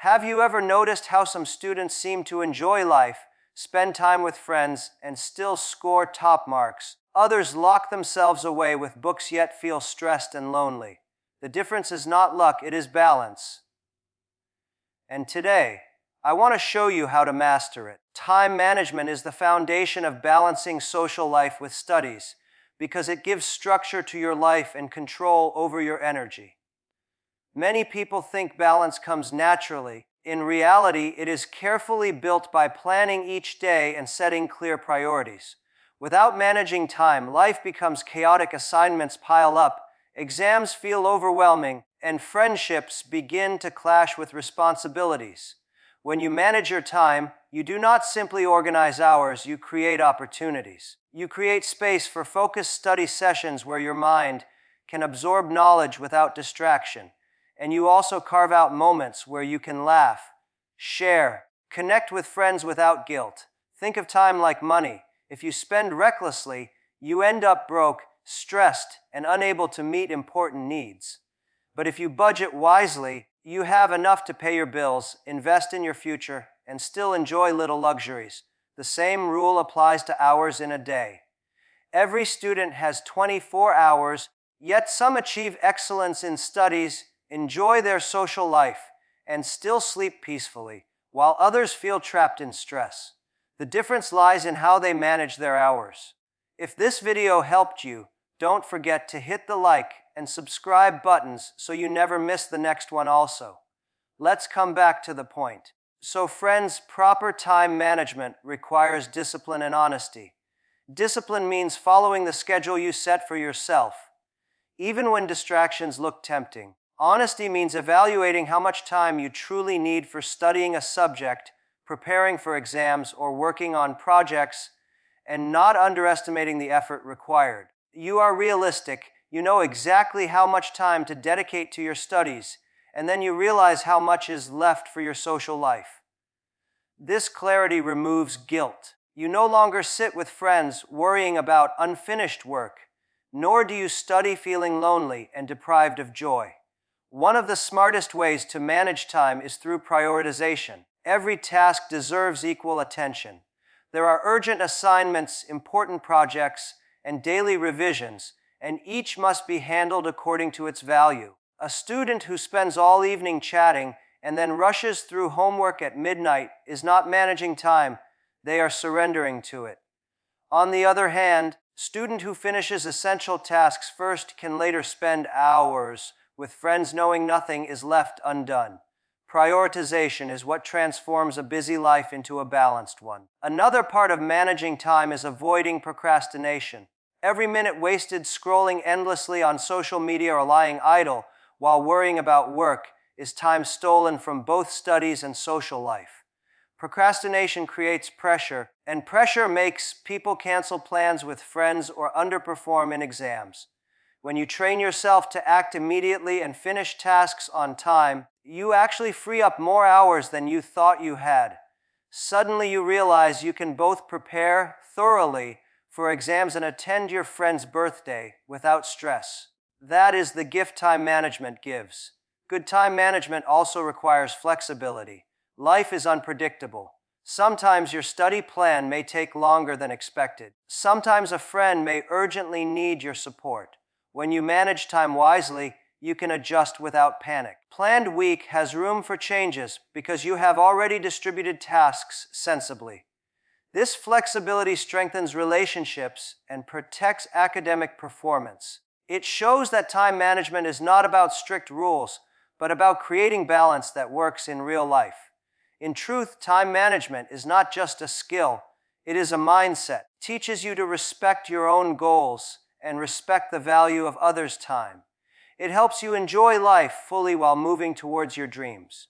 Have you ever noticed how some students seem to enjoy life, spend time with friends, and still score top marks? Others lock themselves away with books yet feel stressed and lonely. The difference is not luck, it is balance. And today, I want to show you how to master it. Time management is the foundation of balancing social life with studies, because it gives structure to your life and control over your energy. Many people think balance comes naturally. In reality, it is carefully built by planning each day and setting clear priorities. Without managing time, life becomes chaotic, assignments pile up, exams feel overwhelming, and friendships begin to clash with responsibilities. When you manage your time, you do not simply organize hours, you create opportunities. You create space for focused study sessions where your mind can absorb knowledge without distraction. And you also carve out moments where you can laugh, share, connect with friends without guilt. Think of time like money. If you spend recklessly, you end up broke, stressed, and unable to meet important needs. But if you budget wisely, you have enough to pay your bills, invest in your future, and still enjoy little luxuries. The same rule applies to hours in a day. Every student has 24 hours, yet some achieve excellence in studies, enjoy their social life, and still sleep peacefully, while others feel trapped in stress. The difference lies in how they manage their hours. If this video helped you, don't forget to hit the like and subscribe buttons so you never miss the next one also. Let's come back to the point. So friends, proper time management requires discipline and honesty. Discipline means following the schedule you set for yourself, even when distractions look tempting. Honesty means evaluating how much time you truly need for studying a subject, preparing for exams, or working on projects, and not underestimating the effort required. You are realistic, you know exactly how much time to dedicate to your studies, and then you realize how much is left for your social life. This clarity removes guilt. You no longer sit with friends worrying about unfinished work, nor do you study feeling lonely and deprived of joy. One of the smartest ways to manage time is through prioritization. Every task deserves equal attention. There are urgent assignments, important projects, and daily revisions, and each must be handled according to its value. A student who spends all evening chatting and then rushes through homework at midnight is not managing time, they are surrendering to it. On the other hand, a student who finishes essential tasks first can later spend hours with friends knowing nothing is left undone. Prioritization is what transforms a busy life into a balanced one. Another part of managing time is avoiding procrastination. Every minute wasted scrolling endlessly on social media or lying idle while worrying about work is time stolen from both studies and social life. Procrastination creates pressure, and pressure makes people cancel plans with friends or underperform in exams. When you train yourself to act immediately and finish tasks on time, you actually free up more hours than you thought you had. Suddenly you realize you can both prepare thoroughly for exams and attend your friend's birthday without stress. That is the gift time management gives. Good time management also requires flexibility. Life is unpredictable. Sometimes your study plan may take longer than expected. Sometimes a friend may urgently need your support. When you manage time wisely, you can adjust without panic. Planned week has room for changes because you have already distributed tasks sensibly. This flexibility strengthens relationships and protects academic performance. It shows that time management is not about strict rules, but about creating balance that works in real life. In truth, time management is not just a skill, it is a mindset. It teaches you to respect your own goals and respect the value of others' time. It helps you enjoy life fully while moving towards your dreams.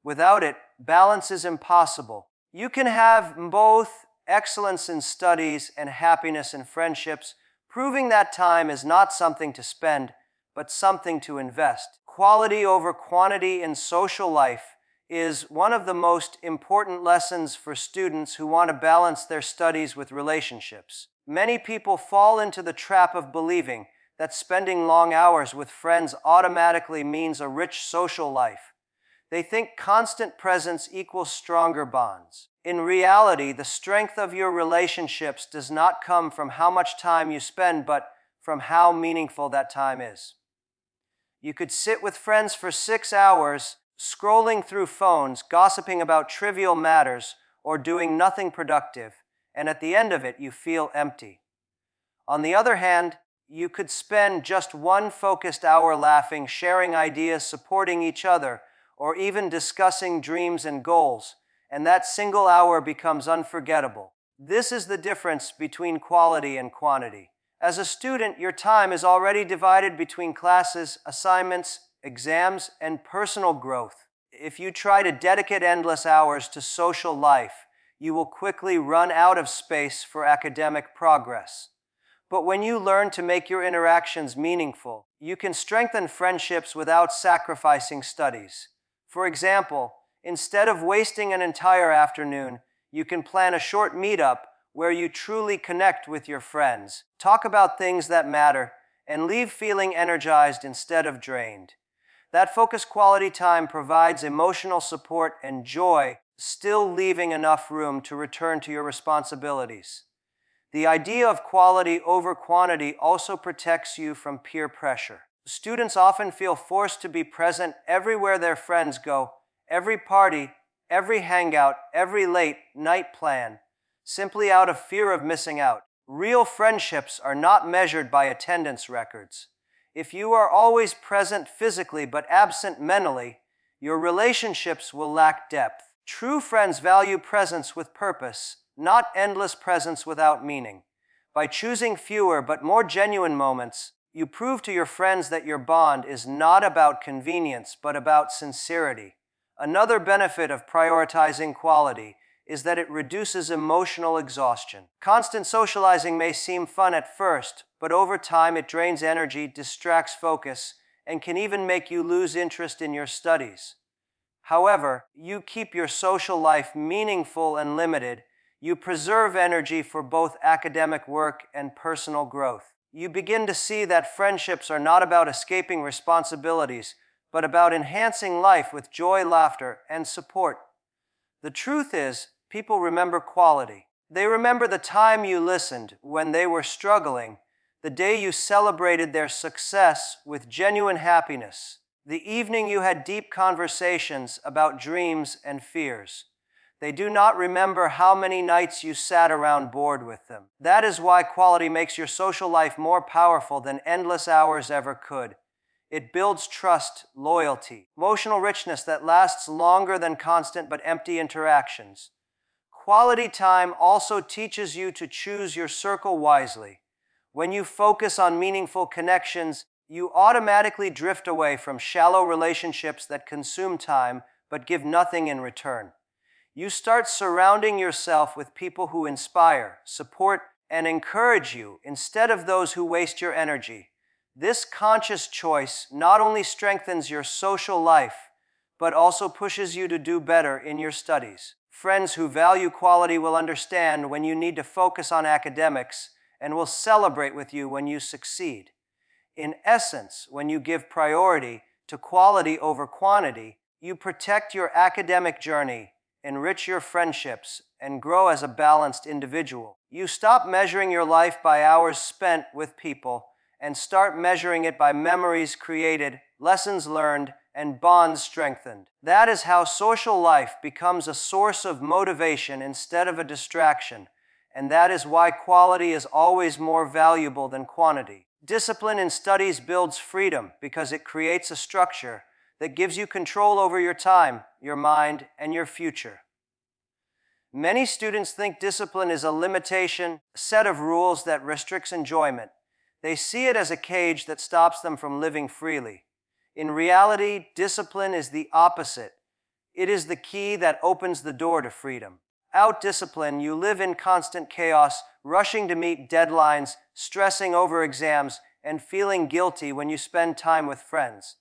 Without it, balance is impossible. You can have both excellence in studies and happiness in friendships, proving that time is not something to spend, but something to invest. Quality over quantity in social life is one of the most important lessons for students who want to balance their studies with relationships. Many people fall into the trap of believing that spending long hours with friends automatically means a rich social life. They think constant presence equals stronger bonds. In reality, the strength of your relationships does not come from how much time you spend, but from how meaningful that time is. You could sit with friends for 6 hours, scrolling through phones, gossiping about trivial matters, or doing nothing productive, and at the end of it, you feel empty. On the other hand, you could spend just one focused hour laughing, sharing ideas, supporting each other, or even discussing dreams and goals, and that single hour becomes unforgettable. This is the difference between quality and quantity. As a student, your time is already divided between classes, assignments, exams, and personal growth. If you try to dedicate endless hours to social life, you will quickly run out of space for academic progress. But when you learn to make your interactions meaningful, you can strengthen friendships without sacrificing studies. For example, instead of wasting an entire afternoon, you can plan a short meetup where you truly connect with your friends, talk about things that matter, and leave feeling energized instead of drained. That focused quality time provides emotional support and joy, still leaving enough room to return to your responsibilities. The idea of quality over quantity also protects you from peer pressure. Students often feel forced to be present everywhere their friends go, every party, every hangout, every late night plan, simply out of fear of missing out. Real friendships are not measured by attendance records. If you are always present physically but absent mentally, your relationships will lack depth. True friends value presence with purpose, not endless presence without meaning. By choosing fewer but more genuine moments, you prove to your friends that your bond is not about convenience but about sincerity. Another benefit of prioritizing quality is that it reduces emotional exhaustion. Constant socializing may seem fun at first, but over time it drains energy, distracts focus, and can even make you lose interest in your studies. However, you keep your social life meaningful and limited. You preserve energy for both academic work and personal growth. You begin to see that friendships are not about escaping responsibilities, but about enhancing life with joy, laughter, and support. The truth is, people remember quality. They remember the time you listened when they were struggling, the day you celebrated their success with genuine happiness, the evening you had deep conversations about dreams and fears. They do not remember how many nights you sat around bored with them. That is why quality makes your social life more powerful than endless hours ever could. It builds trust, loyalty, emotional richness that lasts longer than constant but empty interactions. Quality time also teaches you to choose your circle wisely. When you focus on meaningful connections, you automatically drift away from shallow relationships that consume time but give nothing in return. You start surrounding yourself with people who inspire, support, and encourage you instead of those who waste your energy. This conscious choice not only strengthens your social life, but also pushes you to do better in your studies. Friends who value quality will understand when you need to focus on academics and will celebrate with you when you succeed. In essence, when you give priority to quality over quantity, you protect your academic journey, enrich your friendships, and grow as a balanced individual. You stop measuring your life by hours spent with people and start measuring it by memories created, lessons learned, and bonds strengthened. That is how social life becomes a source of motivation instead of a distraction, and that is why quality is always more valuable than quantity. Discipline in studies builds freedom because it creates a structure that gives you control over your time, your mind, and your future. Many students think discipline is a limitation, a set of rules that restricts enjoyment. They see it as a cage that stops them from living freely. In reality, discipline is the opposite. It is the key that opens the door to freedom. Without discipline, you live in constant chaos, rushing to meet deadlines, stressing over exams, and feeling guilty when you spend time with friends.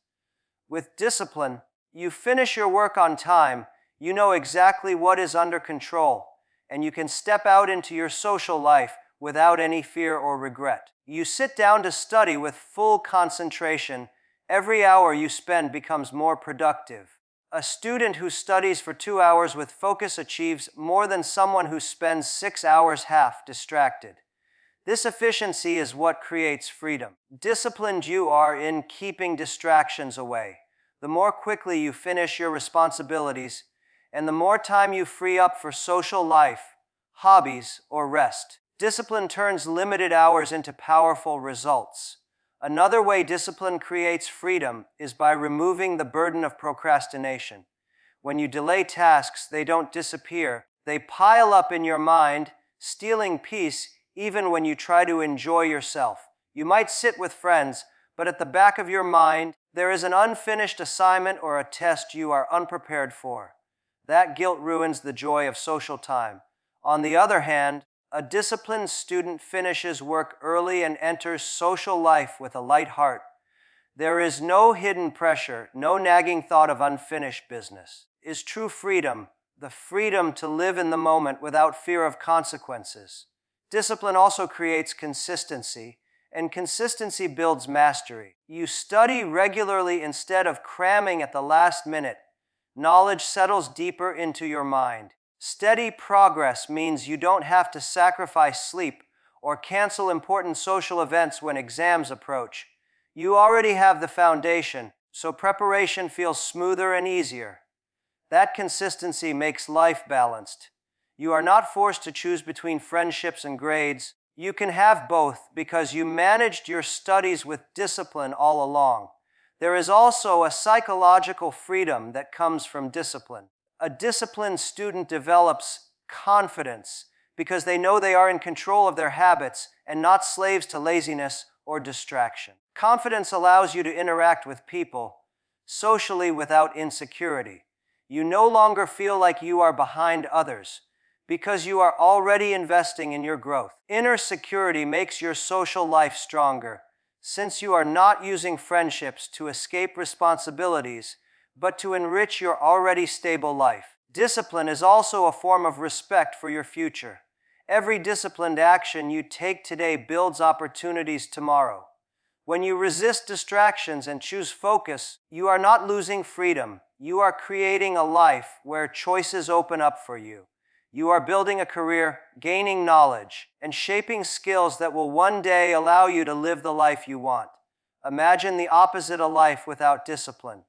With discipline, you finish your work on time, you know exactly what is under control, and you can step out into your social life without any fear or regret. You sit down to study with full concentration. Every hour you spend becomes more productive. A student who studies for 2 hours with focus achieves more than someone who spends 6 hours half distracted. This efficiency is what creates freedom. Disciplined you are in keeping distractions away. The more quickly you finish your responsibilities, and the more time you free up for social life, hobbies, or rest. Discipline turns limited hours into powerful results. Another way discipline creates freedom is by removing the burden of procrastination. When you delay tasks, they don't disappear. They pile up in your mind, stealing peace even when you try to enjoy yourself. You might sit with friends, but at the back of your mind, there is an unfinished assignment or a test you are unprepared for. That guilt ruins the joy of social time. On the other hand, a disciplined student finishes work early and enters social life with a light heart. There is no hidden pressure, no nagging thought of unfinished business. Is true freedom, the freedom to live in the moment without fear of consequences. Discipline also creates consistency, and consistency builds mastery. You study regularly instead of cramming at the last minute. Knowledge settles deeper into your mind. Steady progress means you don't have to sacrifice sleep or cancel important social events when exams approach. You already have the foundation, so preparation feels smoother and easier. That consistency makes life balanced. You are not forced to choose between friendships and grades. You can have both because you managed your studies with discipline all along. There is also a psychological freedom that comes from discipline. A disciplined student develops confidence because they know they are in control of their habits and not slaves to laziness or distraction. Confidence allows you to interact with people socially without insecurity. You no longer feel like you are behind others because you are already investing in your growth. Inner security makes your social life stronger, since you are not using friendships to escape responsibilities, but to enrich your already stable life. Discipline is also a form of respect for your future. Every disciplined action you take today builds opportunities tomorrow. When you resist distractions and choose focus, you are not losing freedom. You are creating a life where choices open up for you. You are building a career, gaining knowledge, and shaping skills that will one day allow you to live the life you want. Imagine the opposite of life without discipline.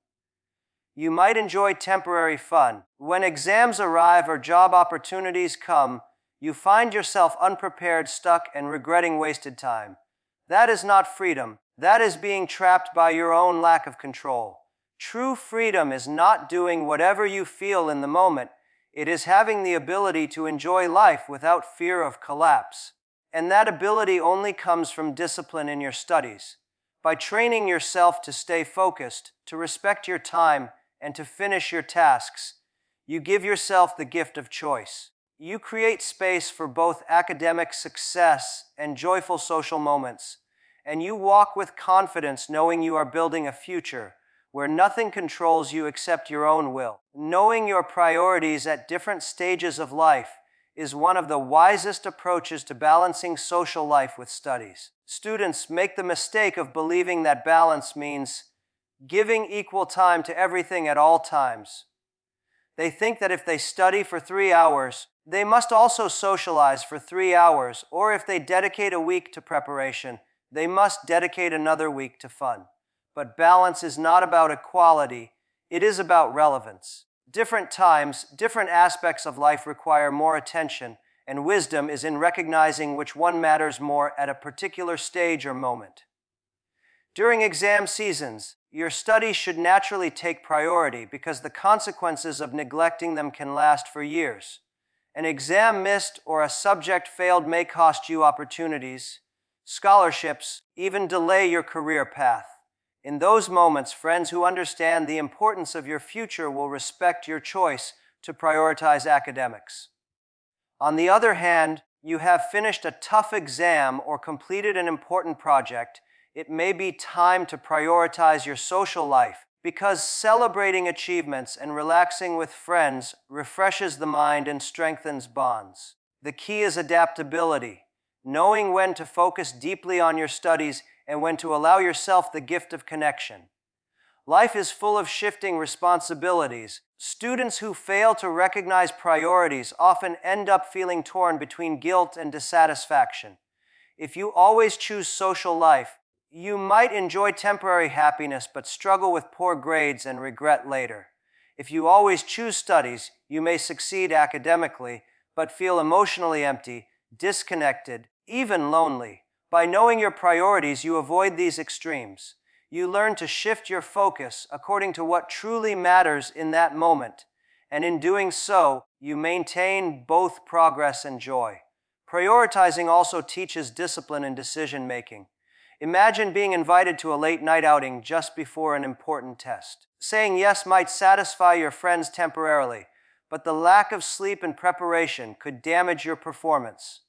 You might enjoy temporary fun. When exams arrive or job opportunities come, you find yourself unprepared, stuck, and regretting wasted time. That is not freedom. That is being trapped by your own lack of control. True freedom is not doing whatever you feel in the moment. It is having the ability to enjoy life without fear of collapse. And that ability only comes from discipline in your studies. By training yourself to stay focused, to respect your time, and to finish your tasks, you give yourself the gift of choice. You create space for both academic success and joyful social moments, and you walk with confidence knowing you are building a future where nothing controls you except your own will. Knowing your priorities at different stages of life is one of the wisest approaches to balancing social life with studies. Students make the mistake of believing that balance means giving equal time to everything at all times. They think that if they study for 3 hours, they must also socialize for 3 hours, or if they dedicate a week to preparation, they must dedicate another week to fun. But balance is not about equality, it is about relevance. Different times, different aspects of life require more attention, and wisdom is in recognizing which one matters more at a particular stage or moment. During exam seasons, your studies should naturally take priority because the consequences of neglecting them can last for years. An exam missed or a subject failed may cost you opportunities, scholarships, even delay your career path. In those moments, friends who understand the importance of your future will respect your choice to prioritize academics. On the other hand, you have finished a tough exam or completed an important project, it may be time to prioritize your social life because celebrating achievements and relaxing with friends refreshes the mind and strengthens bonds. The key is adaptability, knowing when to focus deeply on your studies and when to allow yourself the gift of connection. Life is full of shifting responsibilities. Students who fail to recognize priorities often end up feeling torn between guilt and dissatisfaction. If you always choose social life, you might enjoy temporary happiness but struggle with poor grades and regret later. If you always choose studies, you may succeed academically but feel emotionally empty, disconnected, even lonely. By knowing your priorities, you avoid these extremes. You learn to shift your focus according to what truly matters in that moment, and in doing so, you maintain both progress and joy. Prioritizing also teaches discipline in decision making. Imagine being invited to a late night outing just before an important test. Saying yes might satisfy your friends temporarily, but the lack of sleep and preparation could damage your performance.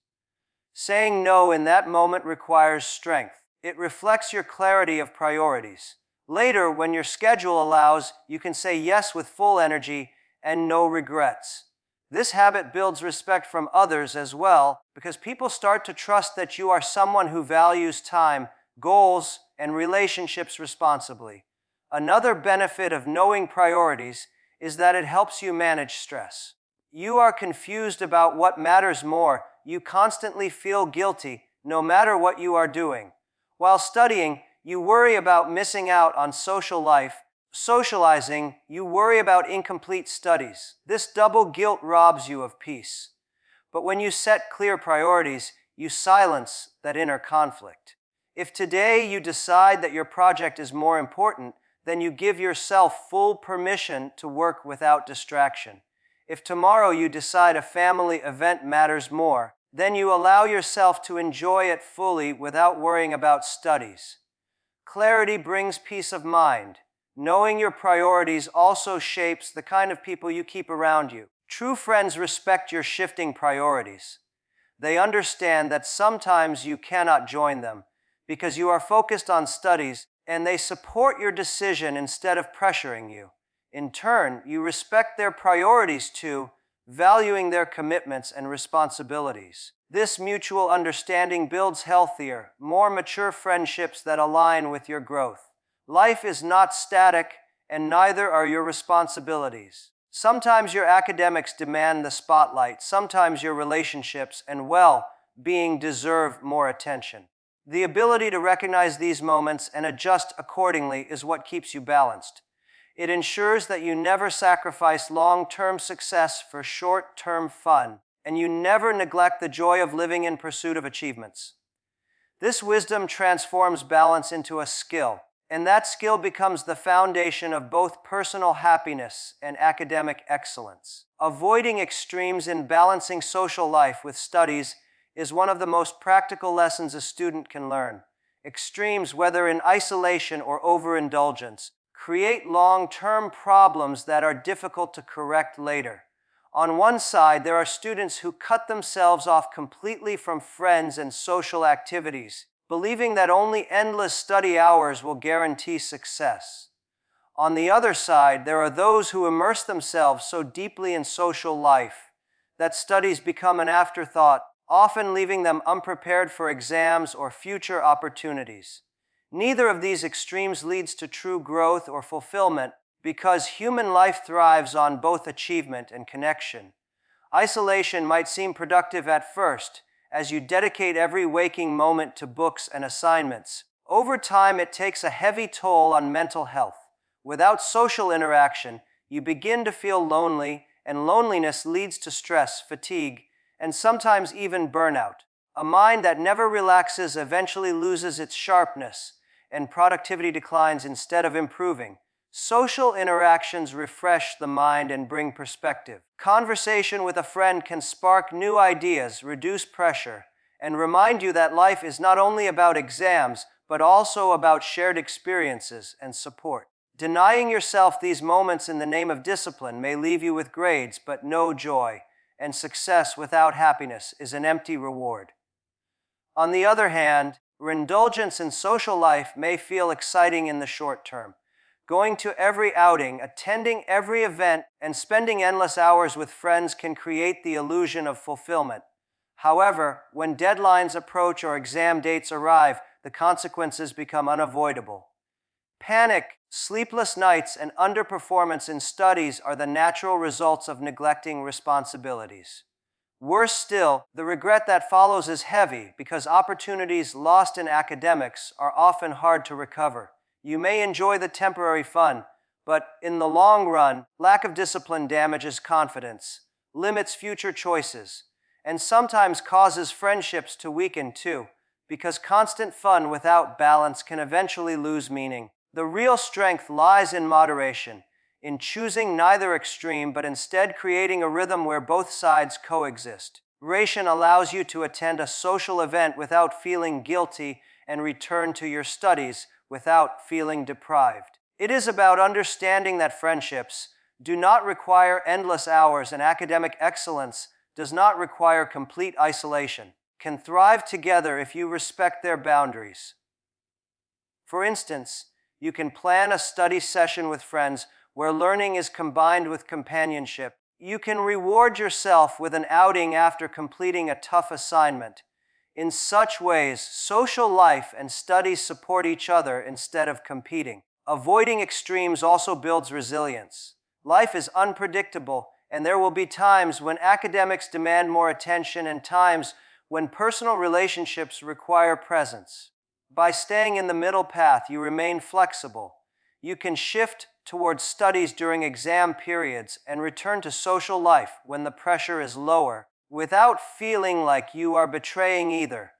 Saying no in that moment requires strength. It reflects your clarity of priorities. Later, when your schedule allows, you can say yes with full energy and no regrets. This habit builds respect from others as well, because people start to trust that you are someone who values time, goals, and relationships responsibly. Another benefit of knowing priorities is that it helps you manage stress. You are confused about what matters more. You constantly feel guilty, no matter what you are doing. While studying, you worry about missing out on social life. Socializing, you worry about incomplete studies. This double guilt robs you of peace. But when you set clear priorities, you silence that inner conflict. If today you decide that your project is more important, then you give yourself full permission to work without distraction. If tomorrow you decide a family event matters more, then you allow yourself to enjoy it fully without worrying about studies. Clarity brings peace of mind. Knowing your priorities also shapes the kind of people you keep around you. True friends respect your shifting priorities. They understand that sometimes you cannot join them because you are focused on studies, and they support your decision instead of pressuring you. In turn, you respect their priorities too, valuing their commitments and responsibilities. This mutual understanding builds healthier, more mature friendships that align with your growth. Life is not static, and neither are your responsibilities. Sometimes your academics demand the spotlight, sometimes your relationships and well-being deserve more attention. The ability to recognize these moments and adjust accordingly is what keeps you balanced. It ensures that you never sacrifice long-term success for short-term fun, and you never neglect the joy of living in pursuit of achievements. This wisdom transforms balance into a skill, and that skill becomes the foundation of both personal happiness and academic excellence. Avoiding extremes in balancing social life with studies is one of the most practical lessons a student can learn. Extremes, whether in isolation or overindulgence, create long-term problems that are difficult to correct later. On one side, there are students who cut themselves off completely from friends and social activities, believing that only endless study hours will guarantee success. On the other side, there are those who immerse themselves so deeply in social life that studies become an afterthought, often leaving them unprepared for exams or future opportunities. Neither of these extremes leads to true growth or fulfillment, because human life thrives on both achievement and connection. Isolation might seem productive at first, as you dedicate every waking moment to books and assignments. Over time, it takes a heavy toll on mental health. Without social interaction, you begin to feel lonely, and loneliness leads to stress, fatigue, and sometimes even burnout. A mind that never relaxes eventually loses its sharpness, and productivity declines instead of improving. Social interactions refresh the mind and bring perspective. Conversation with a friend can spark new ideas, reduce pressure, and remind you that life is not only about exams, but also about shared experiences and support. Denying yourself these moments in the name of discipline may leave you with grades but no joy, and success without happiness is an empty reward. On the other hand, indulgence in social life may feel exciting in the short term. Going to every outing, attending every event, and spending endless hours with friends can create the illusion of fulfillment. However, when deadlines approach or exam dates arrive, the consequences become unavoidable. Panic, sleepless nights, and underperformance in studies are the natural results of neglecting responsibilities. Worse still, the regret that follows is heavy because opportunities lost in academics are often hard to recover. You may enjoy the temporary fun, but in the long run, lack of discipline damages confidence, limits future choices, and sometimes causes friendships to weaken too, because constant fun without balance can eventually lose meaning. The real strength lies in moderation, in choosing neither extreme but instead creating a rhythm where both sides coexist. Moderation allows you to attend a social event without feeling guilty and return to your studies without feeling deprived. It is about understanding that friendships do not require endless hours and academic excellence does not require complete isolation, can thrive together if you respect their boundaries. For instance, you can plan a study session with friends where learning is combined with companionship. You can reward yourself with an outing after completing a tough assignment. In such ways, social life and studies support each other instead of competing. Avoiding extremes also builds resilience. Life is unpredictable, and there will be times when academics demand more attention and times when personal relationships require presence. By staying in the middle path, you remain flexible. You can shift towards studies during exam periods and return to social life when the pressure is lower, without feeling like you are betraying either.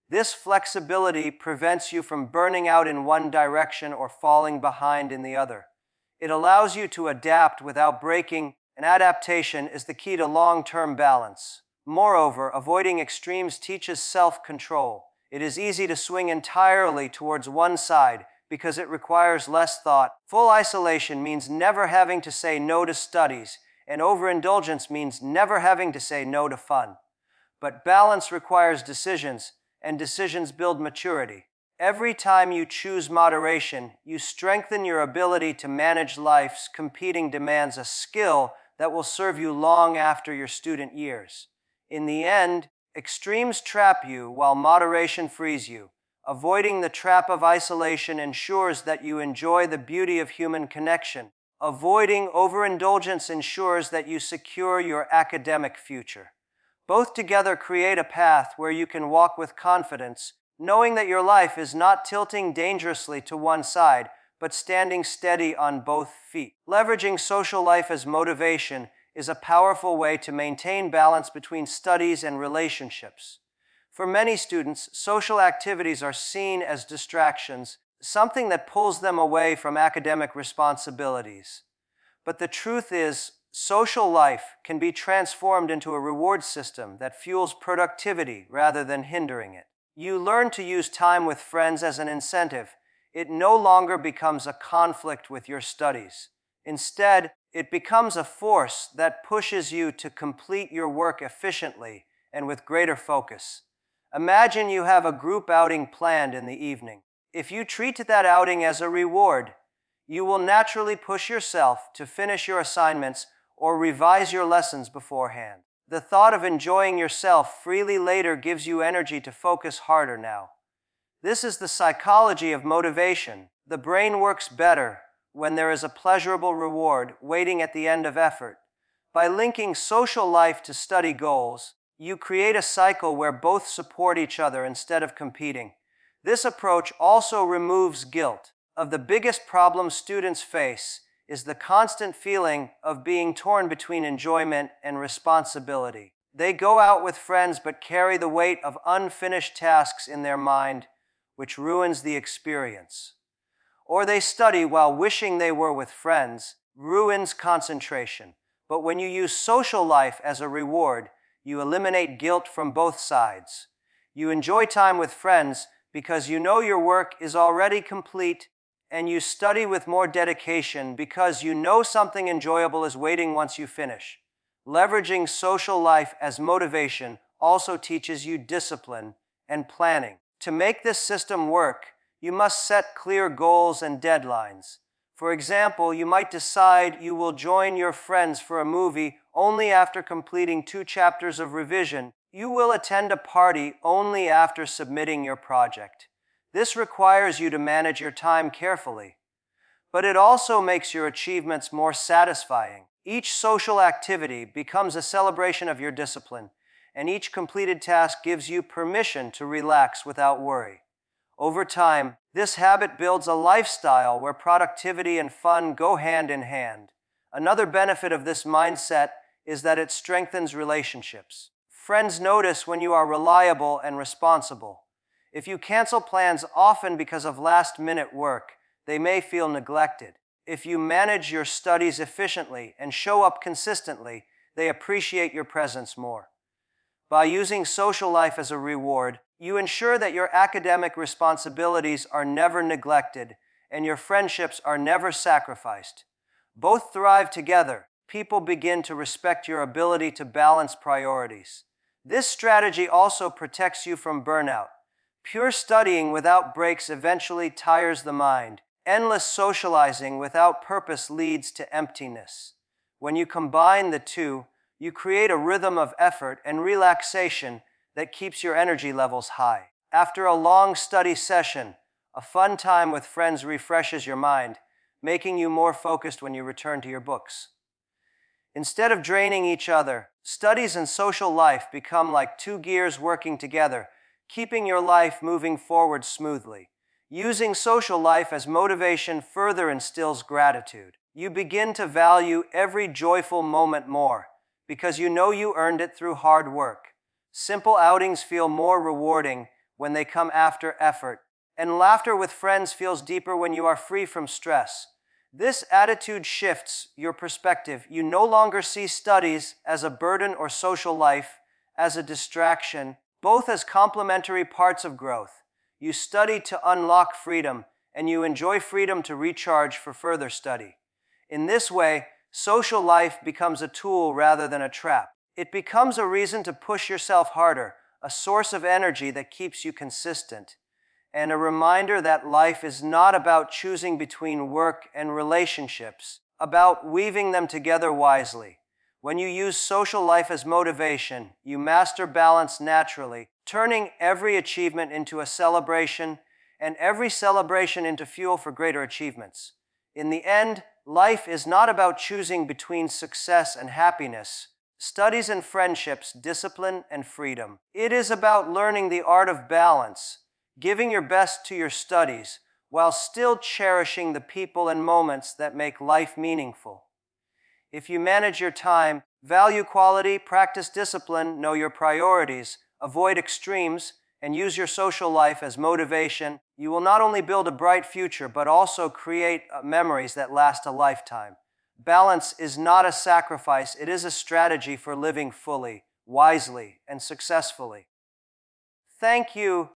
This flexibility prevents you from burning out in one direction or falling behind in the other. It allows you to adapt without breaking, and adaptation is the key to long-term balance. Moreover, avoiding extremes teaches self-control. It is easy to swing entirely towards one side because it requires less thought. Full isolation means never having to say no to studies, and overindulgence means never having to say no to fun. But balance requires decisions, and decisions build maturity. Every time you choose moderation, you strengthen your ability to manage life's competing demands, a skill that will serve you long after your student years. In the end, extremes trap you while moderation frees you. Avoiding the trap of isolation ensures that you enjoy the beauty of human connection. Avoiding overindulgence ensures that you secure your academic future. Both together create a path where you can walk with confidence, knowing that your life is not tilting dangerously to one side, but standing steady on both feet. Leveraging social life as motivation is a powerful way to maintain balance between studies and relationships. For many students, social activities are seen as distractions, something that pulls them away from academic responsibilities. But the truth is, social life can be transformed into a reward system that fuels productivity rather than hindering it. You learn to use time with friends as an incentive. It no longer becomes a conflict with your studies. Instead, it becomes a force that pushes you to complete your work efficiently and with greater focus. Imagine you have a group outing planned in the evening. If you treat that outing as a reward, you will naturally push yourself to finish your assignments or revise your lessons beforehand. The thought of enjoying yourself freely later gives you energy to focus harder now. This is the psychology of motivation. The brain works better when there is a pleasurable reward waiting at the end of effort. By linking social life to study goals, you create a cycle where both support each other instead of competing. This approach also removes guilt. Of the biggest problems students face is the constant feeling of being torn between enjoyment and responsibility. They go out with friends but carry the weight of unfinished tasks in their mind, which ruins the experience. Or they study while wishing they were with friends, ruins concentration. But when you use social life as a reward, you eliminate guilt from both sides. You enjoy time with friends because you know your work is already complete, and you study with more dedication because you know something enjoyable is waiting once you finish. Leveraging social life as motivation also teaches you discipline and planning. To make this system work, you must set clear goals and deadlines. For example, you might decide you will join your friends for a movie only after completing 2 chapters of revision. You will attend a party only after submitting your project. This requires you to manage your time carefully. but it also makes your achievements more satisfying. Each social activity becomes a celebration of your discipline, and each completed task gives you permission to relax without worry. Over time, this habit builds a lifestyle where productivity and fun go hand in hand. Another benefit of this mindset is that it strengthens relationships. Friends notice when you are reliable and responsible. If you cancel plans often because of last-minute work, they may feel neglected. If you manage your studies efficiently and show up consistently, they appreciate your presence more. By using social life as a reward, you ensure that your academic responsibilities are never neglected and your friendships are never sacrificed. Both thrive together. People begin to respect your ability to balance priorities. This strategy also protects you from burnout. Pure studying without breaks eventually tires the mind. Endless socializing without purpose leads to emptiness. When you combine the two, you create a rhythm of effort and relaxation that keeps your energy levels high. After a long study session, a fun time with friends refreshes your mind, making you more focused when you return to your books. Instead of draining each other, studies and social life become like two gears working together, keeping your life moving forward smoothly. Using social life as motivation further instills gratitude. You begin to value every joyful moment more, because you know you earned it through hard work. Simple outings feel more rewarding when they come after effort, and laughter with friends feels deeper when you are free from stress. This attitude shifts your perspective. You no longer see studies as a burden or social life as a distraction, both as complementary parts of growth. You study to unlock freedom, and you enjoy freedom to recharge for further study. In this way, social life becomes a tool rather than a trap. It becomes a reason to push yourself harder, a source of energy that keeps you consistent, and a reminder that life is not about choosing between work and relationships, about weaving them together wisely. When you use social life as motivation, you master balance naturally, turning every achievement into a celebration and every celebration into fuel for greater achievements. In the end, life is not about choosing between success and happiness, studies and friendships, discipline and freedom. It is about learning the art of balance, giving your best to your studies, while still cherishing the people and moments that make life meaningful. If you manage your time, value quality, practice discipline, know your priorities, avoid extremes, and use your social life as motivation, you will not only build a bright future, but also create memories that last a lifetime. Balance is not a sacrifice, it is a strategy for living fully, wisely, and successfully. Thank you